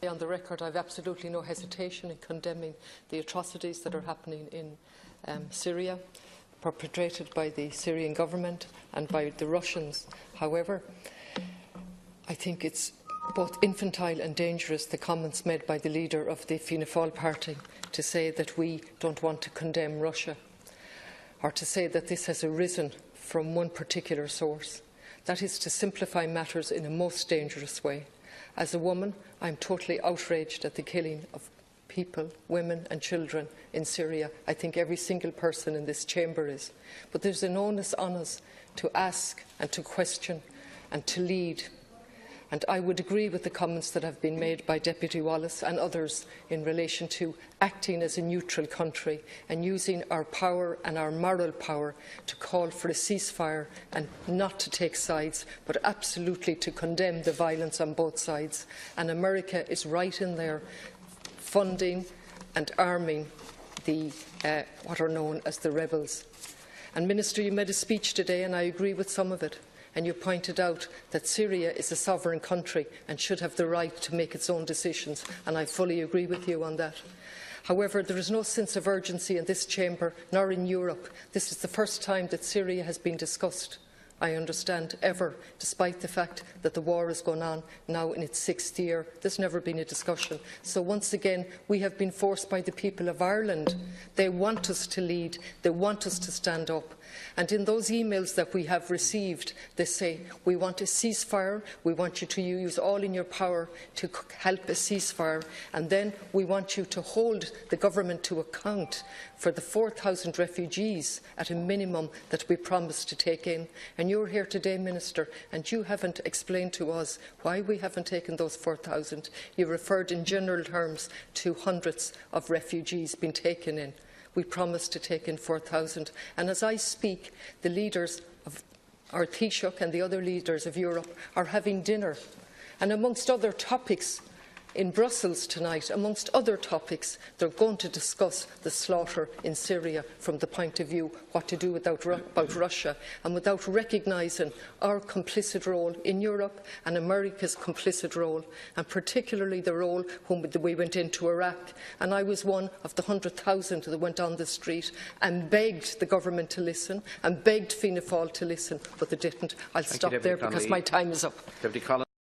On the record, I have absolutely no hesitation in condemning the atrocities that are happening in Syria, perpetrated by the Syrian government and by the Russians. However, I think it's both infantile and dangerous, the comments made by the leader of the Fianna Fáil party, to say that we don't want to condemn Russia, or to say that this has arisen from one particular source. That is to simplify matters in a most dangerous way. As a woman, I am totally outraged at the killing of people, women and children in Syria. I think every single person in this chamber is. But there is an onus on us to ask and to question and to lead. And I would agree with the comments that have been made by Deputy Wallace and others in relation to acting as a neutral country and using our power and our moral power to call for a ceasefire and not to take sides, but absolutely to condemn the violence on both sides. And America is right in there, funding and arming the what are known as the rebels. And Minister, you made a speech today, and I agree with some of it. And you pointed out that Syria is a sovereign country and should have the right to make its own decisions, and I fully agree with you on that. However, there is no sense of urgency in this chamber, nor in Europe. This is the first time that Syria has been discussed, I understand, ever, despite the fact that the war has gone on now in its 6th year. There's never been a discussion. So once again, we have been forced by the people of Ireland. They want us to lead. They want us to stand up. And in those emails that we have received, they say, we want a ceasefire, we want you to use all in your power to help a ceasefire, and then we want you to hold the government to account for the 4,000 refugees at a minimum that we promised to take in. And you're here today, Minister, and you haven't explained to us why we haven't taken those 4,000. You referred in general terms to hundreds of refugees being taken in. We promised to take in 4,000. And as I speak, the leaders of our Taoiseach and the other leaders of Europe are having dinner. And amongst other topics in Brussels tonight, amongst other topics, they're going to discuss the slaughter in Syria from the point of view what to do about Russia, and without recognising our complicit role in Europe and America's complicit role, and particularly the role when we went into Iraq. And I was one of the 100,000 that went on the street and begged the government to listen and begged Fianna Fáil to listen, but they didn't. I'll stop there because my time is up.